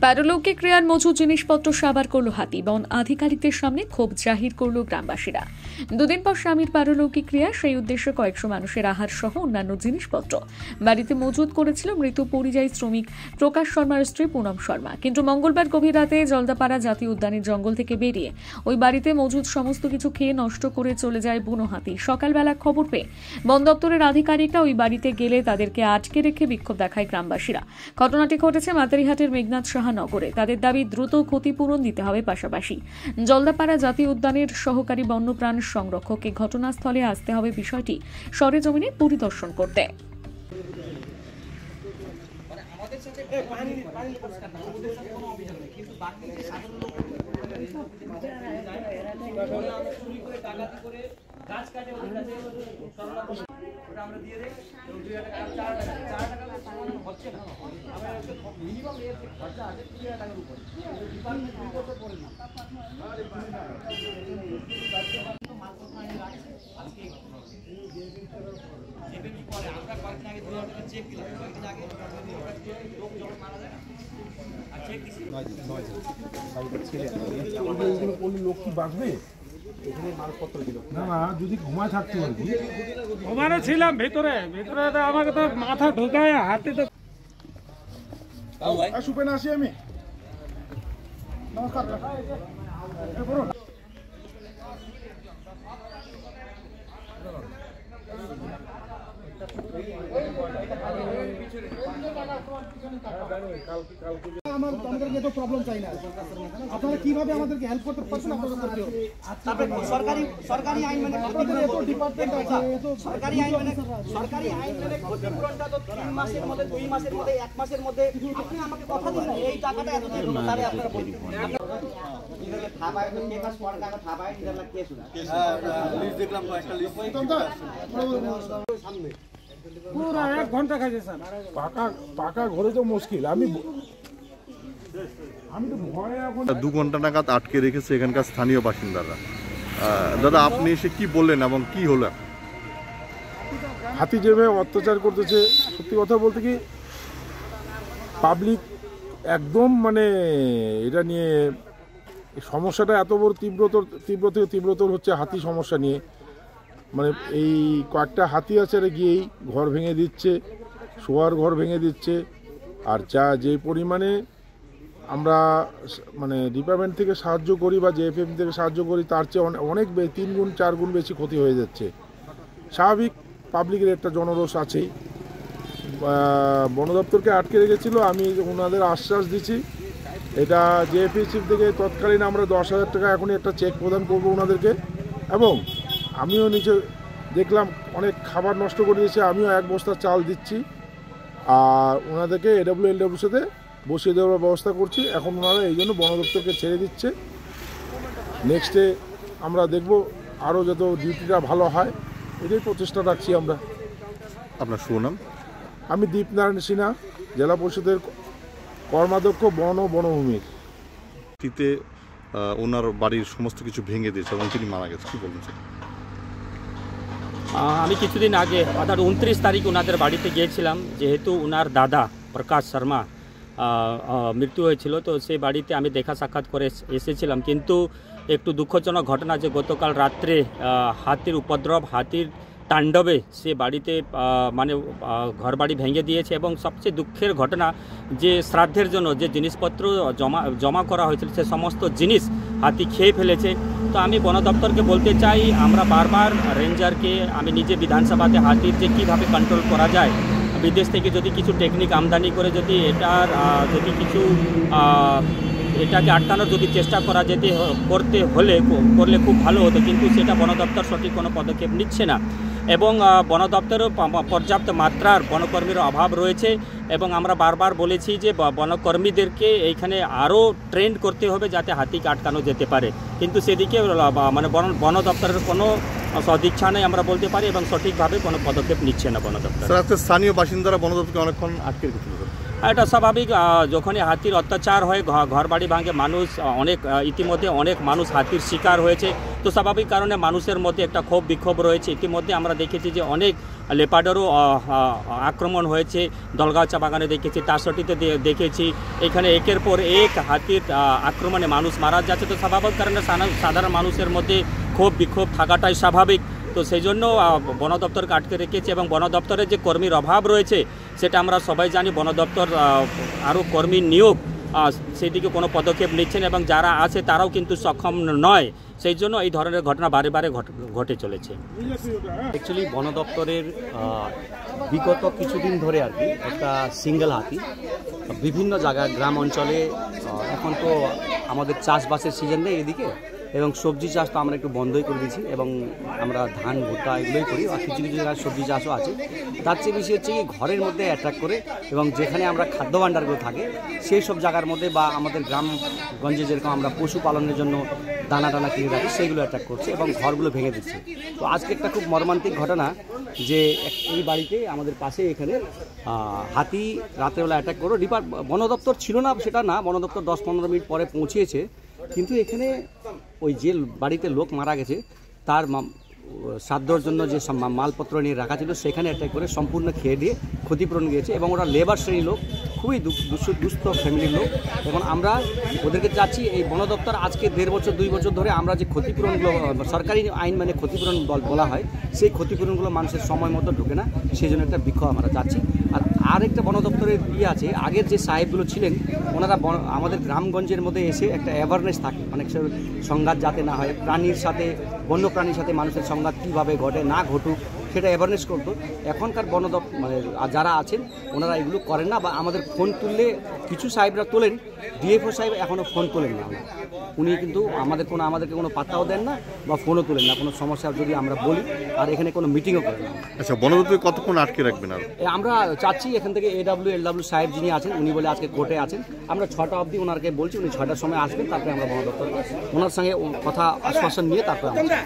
পারলৌকিক ক্রিয়ার মজুদ জিনিসপত্র সাবার করল হাতি। বন আধিকারিকদের সামনে ক্ষোভ জাহির করল গ্রামবাসীরা। দুদিন পর স্বামীর পারলৌকিক ক্রিয়া, সেই উদ্দেশ্যে কয়েকশো মানুষের আহার সহ অন্যান্য জিনিসপত্র বাড়িতে মজুদ করেছিল মৃত পরিযায়ী শ্রমিক প্রকাশ শর্মার স্ত্রী পুনম শর্মা। কিন্তু মঙ্গলবার গভীর রাতে জলদাপাড়া জাতীয় উদ্যানের জঙ্গল থেকে বেরিয়ে ওই বাড়িতে মজুদ সমস্ত কিছু খেয়ে নষ্ট করে চলে যায় বুনো হাতি। সকালবেলা খবর পেয়ে বন দপ্তরের আধিকারিকরা ওই বাড়িতে গেলে তাদেরকে আটকে রেখে বিক্ষোভ দেখায় গ্রামবাসীরা। ঘটনাটি ঘটেছে মাতারিহাটের মেঘনাথ নগরে। তাদের দাবি দ্রুত ক্ষতিপূরণ দিতে হবে। পাশাপাশি জলদাপাড়া জাতীয় উদ্যানের সহকারী বন্যপ্রাণ সংরক্ষককে ঘটনাস্থলে আসতে হবে বিষয়টি সরেজমিনে পরিদর্শন করতে। লোক কি বাঁচবে না? যদি ঘুমায় থাকতে আর কি ঘুমানো ছিলাম ভেতরে ভেতরে আমাকে তো মাথা ঢোকায় হাতে তো সুপে না আসি আমি। নমস্কার। আমাদেরকে তো প্রবলেম চাই না, আপনারা কিভাবে আমাদেরকে হেল্প করতে পারছেন আপনারা করতে হবে। সরকারি আইন মানে ডিপার্টমেন্ট আছে, সরকারি আইন মানে ক্ষতিপূরণটা তো 3 মাসের মধ্যে 2 মাসের মধ্যে 1 মাসের মধ্যে আপনি আমাকে কথা দিন না এই টাকাটা এত দিন তারে আপনারা বলবেন ইদালে থাবায় তো কেস সরকার থাবায় ইদালে কেস না লিস্ট দেখলাম তো একটা লিস্ট সামনে পুরো 1 ঘন্টা খাইছে স্যার। পাকা ঘরে তো মুশকিল। আমি তো ভয়ে এখন 2 ঘন্টা নাগাদ আটকে রেখেছে এখানকার স্থানীয় বাসিন্দারা। দাদা, আপনি এসে কি বললেন এবং কি হলো? হাতি যেভাবে অত্যাচার করতেছে, সত্যি কথা বলতে কি পাবলিক একদম মানে এটা নিয়ে সমস্যাটা এত বড় তীব্রতর হচ্ছে হাতি সমস্যা নিয়ে। মানে এই কয়েকটা হাতি আছে গিয়েই ঘর ভেঙে দিচ্ছে, শোয়ার ঘর ভেঙে দিচ্ছে। আর যে পরিমাণে আমরা মানে ডিপার্টমেন্ট থেকে সাহায্য করি বা জেএফএম থেকে সাহায্য করি তার চেয়ে অনেক 3 গুণ 4 গুণ বেশি ক্ষতি হয়ে যাচ্ছে। স্বাভাবিক পাবলিকের একটা জনরোষ আছেই। বন দপ্তরকে আটকে রেখেছিল, আমি ওনাদের আশ্বাস দিচ্ছি এটা জেএফএসি থেকে তৎকালীন আমরা 10,000 টাকা এখনই একটা চেক প্রদান করবো ওনাদেরকে। এবং আমিও নিচে দেখলাম অনেক খাবার নষ্ট করে দিয়েছে, আমিও 1 বস্তা চাল দিচ্ছি। আর ওনাদেরকে এডব্লিউএলডব্লিউর সাথে বসিয়ে দেওয়ার ব্যবস্থা করছি। এখন ওনারা এই জন্য বন দপ্তরকে ছেড়ে দিচ্ছে। নেক্সটে আমরা দেখব আরও যত ডিউটিটা ভালো হয়, এটাই প্রচেষ্টা রাখছি আমরা। আপনার সুনাম? আমি দীপনারায়ণ সিনহা, জেলা পরিষদের কর্মাধ্যক্ষ বন ও বনভূমির। ওনার বাড়ির সমস্ত কিছু ভেঙে দিয়েছে এবং তিনি মারা গেছে, কি বলছেন? আমি কিছুদিন আগে অর্থাৎ 29 তারিখ ওনাদের বাড়িতে গিয়েছিলাম। যেহেতু ওনার দাদা প্রকাশ শর্মা মৃত্যু হয়েছিল, তো সেই বাড়িতে আমি দেখা সাক্ষাৎ করে এসেছিলাম। কিন্তু একটু দুঃখজনক ঘটনা যে গতকাল রাত্রে হাতির উপদ্রব, হাতির তাণ্ডবে সে বাড়িতে মানে ঘরবাড়ি ভেঙে দিয়েছে। এবং সবচেয়ে দুঃখের ঘটনা যে শ্রাদ্ধের জন্য যে জিনিসপত্র জমা করা হয়েছিল সে সমস্ত জিনিস হাতি খেয়ে ফেলেছে। তো আমি বন দপ্তরকে বলতে চাই, আমরা বারবার রেঞ্জারকে, আমি নিজে বিধানসভাতে হাতির যে কীভাবে কন্ট্রোল করা যায়, বিদেশ থেকে যদি কিছু টেকনিক আমদানি করে যদি এটাকে আটকানোর যদি চেষ্টা করা করলে খুব ভালো হতো। কিন্তু সেটা বন দপ্তর সঠিক কোনো পদক্ষেপ নিচ্ছে না। এবং বন দপ্তরেও পর্যাপ্ত মাত্রার বনকর্মীর অভাব রয়েছে। এবং আমরা বারবার বলেছি যে বনকর্মীদেরকে এইখানে আরও ট্রেন্ড করতে হবে যাতে হাতিকে আটকানো যেতে পারে। কিন্তু সেদিকে মানে বন দপ্তরের কোনো সদিচ্ছা নেই আমরা বলতে পারি, এবং সঠিকভাবে কোনো পদক্ষেপ নিচ্ছে না বন দপ্তর। স্থানীয় বাসিন্দারা বন দপ্তরকে অনেকক্ষণ আটকে রেখেছিল। এটা স্বাভাবিক, যখনই হাতির অত্যাচার হয়, ঘর বাড়ি ভাঙে, মানুষ ইতিমধ্যে অনেক মানুষ হাতির শিকার হয়েছে। তো স্বাভাবিক কারণে মানুষের মধ্যে একটা ক্ষোভ বিক্ষোভ রয়েছে। ইতিমধ্যে আমরা দেখেছি যে অনেক লেপার্ডেরও আক্রমণ হয়েছে, দলগাঁও চা বাগানে দেখেছি, তারসটিতে দেখেছি। এখানে একের পর এক হাতির আক্রমণে মানুষ মারা যাচ্ছে। তো স্বাভাবিক কারণে সাধারণ মানুষের মধ্যে ক্ষোভ বিক্ষোভ থাকাটাই স্বাভাবিক। তো সেই জন্য বন দপ্তরকে আটকে রেখেছে এবং বন দপ্তরের যে কর্মীর অভাব রয়েছে সেটা আমরা সবাই জানি। বন দপ্তর আরও কর্মী নিয়োগ সেই দিকে কোনো পদক্ষেপ নিচ্ছেন এবং যারা আছে তারাও কিন্তু সক্ষম নয়। সেই জন্য এই ধরনের ঘটনা বারে বারে ঘটে চলেছে। অ্যাকচুয়ালি বন দপ্তরের বিগত কিছুদিন ধরে আর কি একটা সিঙ্গেল হাতি বিভিন্ন জায়গায় গ্রাম অঞ্চলে, এখন তো আমাদের চাষবাসের সিজন নেই এদিকে, এবং সবজি চাষ তো আমরা একটু বন্ধই করে দিয়েছি এবং আমরা ধান ভুট্টা এগুলোই করি, আর কিছু কিছু জায়গায় সবজি চাষও আছে। তার চেয়ে বেশি হচ্ছে কি ঘরের মধ্যে অ্যাট্রাক্ট করে এবং যেখানে আমরা খাদ্য ভাণ্ডারগুলো থাকে সেই সব জায়গার মধ্যে বা আমাদের গ্রামগঞ্জে যেরকম আমরা পশুপালনের জন্য দানা টানা কিনে রাখি সেইগুলো অ্যাট্রাক্ট করছে এবং ঘরগুলো ভেঙে দিচ্ছে। তো আজকে একটা খুব মর্মান্তিক ঘটনা যে এই বাড়িতে আমাদের পাশে এখানে হাতি রাত্রেবেলা অ্যাটাক করো। বন দপ্তর ছিল না সেটা না, বন দপ্তর 10-15 মিনিট পরে পৌঁছিয়েছে, কিন্তু এখানে ওই যে বাড়িতে লোক মারা গেছে তার শ্রাদ্ধর জন্য যে মালপত্র নিয়ে রাখা ছিল সেখানে অ্যাটাক করে সম্পূর্ণ খেয়ে দিয়ে ক্ষতিপূরণ গিয়েছে এবং ওরা লেবার শ্রেণীর লোক, খুবই দুস্থ ফ্যামিলির লোক। এখন আমরা ওদেরকে চাচ্ছি এই বন দপ্তর আজকে 1.5 বছর 2 বছর ধরে আমরা যে ক্ষতিপূরণগুলো সরকারি আইন মানে ক্ষতিপূরণ বলা হয় সেই ক্ষতিপূরণগুলো মানুষের সময় মতো ঢোকে না, সেই জন্য একটা বিক্ষোভ আমরা চাচ্ছি। আর একটা বন দপ্তরের আছে, আগের যে সাহেবগুলো ছিলেন ওনারা আমাদের গ্রামগঞ্জের মধ্যে এসে একটা অ্যাওয়ারনেস থাকে, অনেক সংঘাত যাতে না হয়, প্রাণীর সাথে বন্য প্রাণীর সাথে মানুষের সংঘাত কীভাবে ঘটে না ঘটুক সেটা অ্যাওয়ারনেস করতো। এখনকার বন দপ্তর মানে যারা আছেন ওনারা এগুলো করেন না, বা আমাদের ফোন তুললে কিছু সাহেবরা তোলেন, ডিএফও সাহেব এখনও ফোন তোলেন না, উনি কিন্তু আমাদেরকে কোনো পাত্তাও দেন না বা ফোনও তোলেন না কোনো সমস্যা যদি আমরা বলি, আর এখানে কোনো মিটিংও করেন না। আচ্ছা, বন দপ্তর কতক্ষণ আটকে রাখবেন? আর আমরা চাচ্ছি এখান থেকে এলডব্লিউ সাহেব যিনি আছেন উনি বলে আজকে কোর্টে আছেন, আমরা 6টা অবধি ওনাকে বলছি, উনি 6টার সময় আসবেন, তারপরে আমরা বন দপ্তর ওনার সঙ্গে কথা আশ্বাসন নিয়ে তারপরে আমরা